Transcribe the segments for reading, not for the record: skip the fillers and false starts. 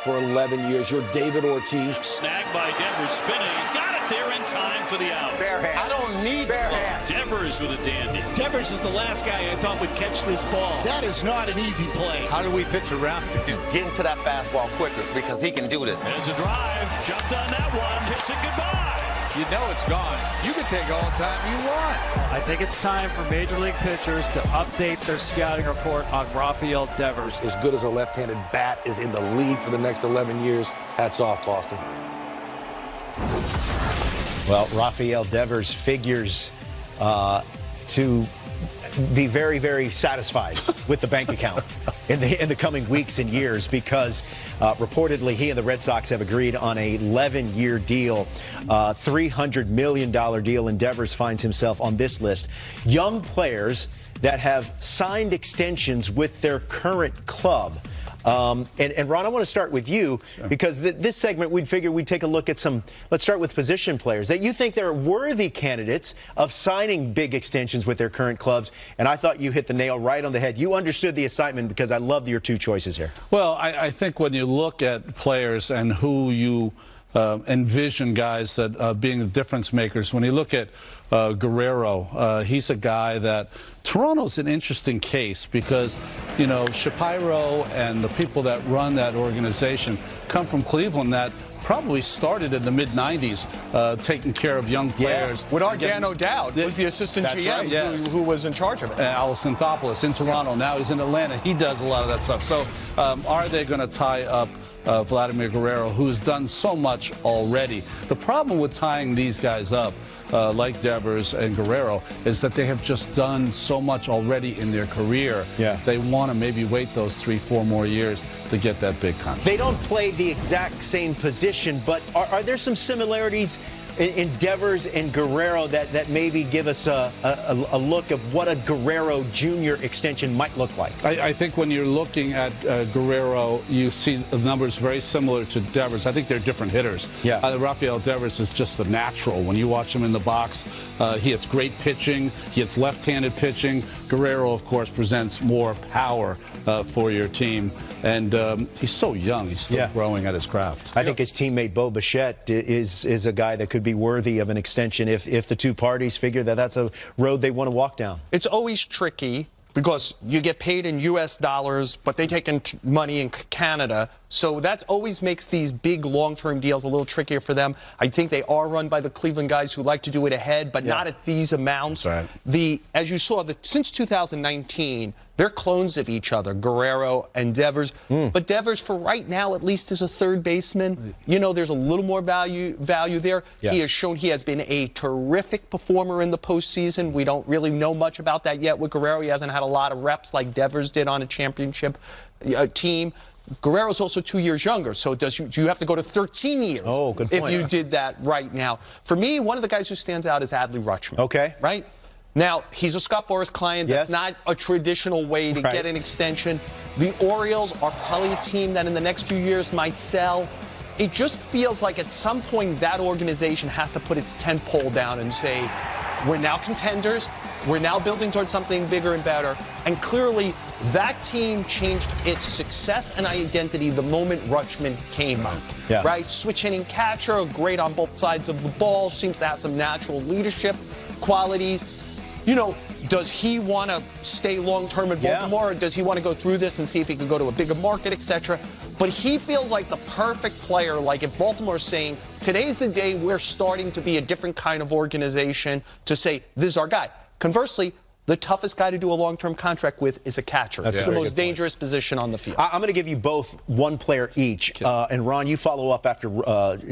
for 11 years. You're David Ortiz. Snagged by Devers, spinning. Got it there in time for the out. Bare hand. I don't need bare hand. Devers with a dandy. Devers is the last guy I thought would catch this ball. That is not an easy play. How do we pitch around? Get into that fastball quicker because he can do this. There's a drive. Jumped on that one. Kiss it goodbye. You know it's gone. You can take all the time you want. I think it's time for Major League pitchers to update their scouting report on Rafael Devers. As good as a left-handed bat is in the league for the next 11 years. Hats off, Boston. Well, Rafael Devers figures to be very, very satisfied with the bank account in the coming weeks and years because reportedly he and the Red Sox have agreed on a 11-year deal, $300 million deal, and Devers finds himself on this list. Young players that have signed extensions with their current club. And Ron, I want to start with you because this segment we'd figure we'd take a look at some, let's start with position players that you think they're worthy candidates of signing big extensions with their current clubs. And I thought you hit the nail right on the head. You understood the assignment because I loved your two choices here. Well, I think when you look at players and who you envision guys that being the difference makers, when you look at Guerrero, he's a guy that Toronto's an interesting case because, you know, Shapiro and the people that run that organization come from Cleveland that probably started in the mid-90s taking care of young players. With Argan O'Dowd was the assistant GM right, yes. who was in charge of it. Allison Thopoulos in Toronto. Now he's in Atlanta. He does a lot of that stuff. So are they going to tie up Vladimir Guerrero, who has done so much already? The problem with tying these guys up, like Devers and Guerrero, is that they have just done so much already in their career. Yeah. They want to maybe wait those 3-4 more years to get that big contract. They don't play the exact same position, but are there some similarities in Devers and Guerrero that maybe give us a look of what a Guerrero Jr. extension might look like? I think when you're looking at Guerrero, you see the numbers very similar to Devers. I think they're different hitters. Yeah. Rafael Devers is just a natural. When you watch him in the box, he hits great pitching. He hits left-handed pitching. Guerrero, of course, presents more power for your team. And he's so young. He's still growing at his craft. I think his teammate Bo Bichette is a guy that could be worthy of an extension if the two parties figure that that's a road they want to walk down. It's always tricky because you get paid in U.S. dollars, but they take in money in Canada. So that always makes these big long-term deals a little trickier for them. I think they are run by the Cleveland guys who like to do it ahead, but not at these amounts. That's right. As you saw, since 2019, they're clones of each other, Guerrero and Devers. But Devers, for right now, at least, is a third baseman. You know, there's a little more value there. Yeah. He has shown he has been a terrific performer in the postseason. We don't really know much about that yet with Guerrero. He hasn't had a lot of reps like Devers did on a championship team. Guerrero's also 2 years younger, so do you have to go to 13 years good point. if you did that right now? For me, one of the guys who stands out is Adley Rutschman. Okay. Right? Now, he's a Scott Boras client. That's not a traditional way to get an extension. The Orioles are probably a team that in the next few years might sell. It just feels like at some point that organization has to put its tent pole down and say, we're now contenders. We're now building towards something bigger and better. And clearly, that team changed its success and identity the moment Rutschman came up. Yeah. Right? Switch hitting catcher, great on both sides of the ball, seems to have some natural leadership qualities. You know, does he want to stay long-term in Baltimore, or does he want to go through this and see if he can go to a bigger market, etc.? But he feels like the perfect player. Like if Baltimore's saying, today's the day we're starting to be a different kind of organization, to say, this is our guy. Conversely, the toughest guy to do a long-term contract with is a catcher. It's the most dangerous position on the field. I'm going to give you both one player each. And Ron, you follow up after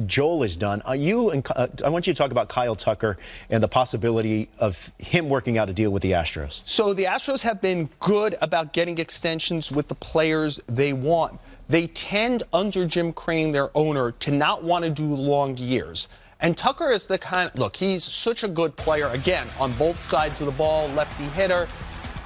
Joel is done. I want you to talk about Kyle Tucker and the possibility of him working out a deal with the Astros. So the Astros have been good about getting extensions with the players they want. They tend, under Jim Crane, their owner, to not want to do long years. And Tucker is the kind, look, he's such a good player, again, on both sides of the ball, lefty hitter,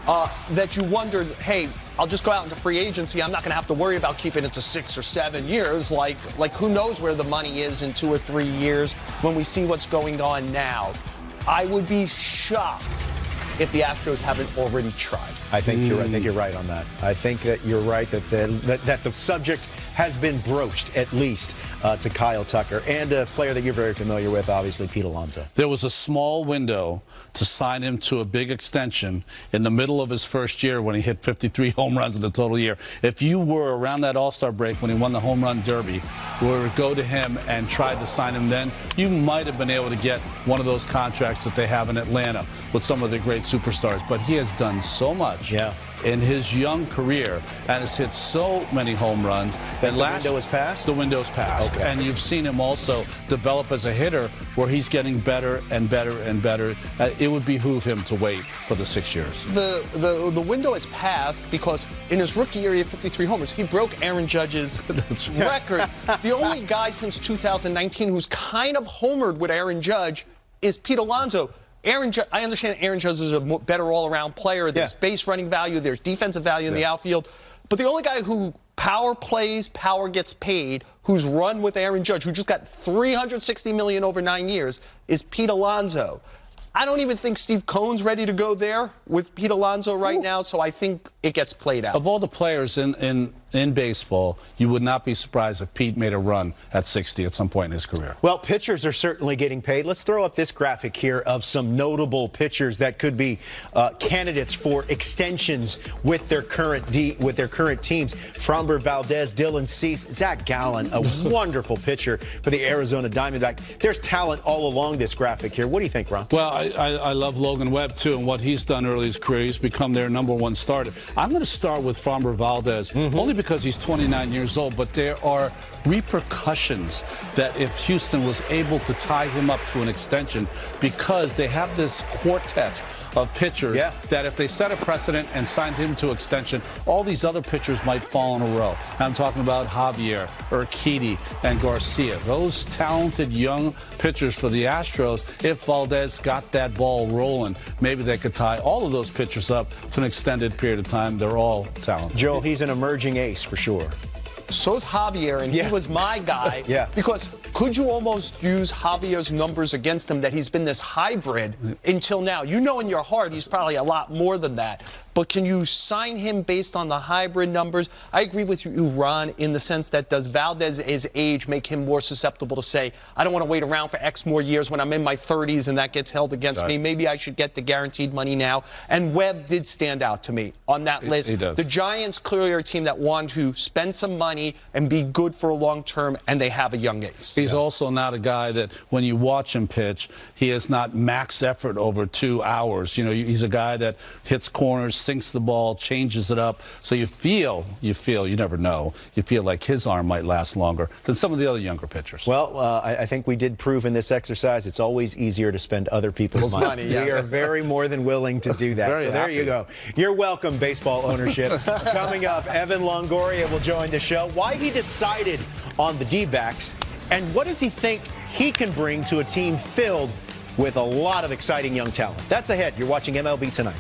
that you wondered, hey, I'll just go out into free agency. I'm not going to have to worry about keeping it to 6 or 7 years. Like who knows where the money is in 2 or 3 years when we see what's going on now. I would be shocked if the Astros haven't already tried. I think you're right on that. I think that you're right that the subject has been broached, at least, to Kyle Tucker, and a player that you're very familiar with, obviously, Pete Alonso. There was a small window to sign him to a big extension in the middle of his first year when he hit 53 home runs in a total year. If you were around that All-Star break when he won the home run derby, were to go to him and try to sign him then, you might have been able to get one of those contracts that they have in Atlanta with some of the great superstars. But he has done so much in his young career and has hit so many home runs. That the window is passed? The window's passed. Okay. And you've seen him also develop as a hitter where he's getting better and better and better. It would behoove him to wait for the 6 years. The window is passed because in his rookie year he had 53 homers. He broke Aaron Judge's record. The only guy since 2019 who's kind of homered with Aaron Judge is Pete Alonso. I understand Aaron Judge is a better all-around player. There's base running value. There's defensive value in the outfield. But the only guy who power plays, power gets paid, who's run with Aaron Judge, who just got $360 million over 9 years, is Pete Alonso. I don't even think Steve Cohen's ready to go there with Pete Alonso right now, so I think it gets played out. Of all the players in baseball, you would not be surprised if Pete made a run at 60 at some point in his career. Well, pitchers are certainly getting paid. Let's throw up this graphic here of some notable pitchers that could be candidates for extensions with their current teams. Framber Valdez, Dylan Cease, Zach Gallen, a wonderful pitcher for the Arizona Diamondbacks. There's talent all along this graphic here. What do you think, Ron? Well, I love Logan Webb, too, and what he's done early in his career. He's become their #1 starter. I'm going to start with Framber Valdez, only because he's 29 years old, but there are repercussions that if Houston was able to tie him up to an extension, because they have this quartet of pitchers that if they set a precedent and signed him to extension, all these other pitchers might fall in a row. I'm talking about Javier, Urquidy, and Garcia. Those talented young pitchers for the Astros, if Valdez got that ball rolling, maybe they could tie all of those pitchers up to an extended period of time. They're all talented. Joel, he's an emerging ace for sure. So's Javier, and he was my guy. Because could you almost use Javier's numbers against him, that he's been this hybrid until now? You know in your heart he's probably a lot more than that. But can you sign him based on the hybrid numbers? I agree with you, Ron, in the sense that does Valdez's age make him more susceptible to say, I don't want to wait around for X more years when I'm in my 30s and that gets held against me. Maybe I should get the guaranteed money now. And Webb did stand out to me on that list. He does. The Giants clearly are a team that want to spend some money and be good for a long term, and they have a young ace. He's also not a guy that when you watch him pitch, he is not max effort over 2 hours. You know, he's a guy that hits corners, sinks the ball, changes it up. So you feel, you never know, you feel like his arm might last longer than some of the other younger pitchers. Well, I think we did prove in this exercise it's always easier to spend other people's money. We are very more than willing to do that. So there you go. You're welcome, baseball ownership. Coming up, Evan Longoria will join the show. Why he decided on the D-backs, and what does he think he can bring to a team filled with a lot of exciting young talent? That's ahead. You're watching MLB Tonight.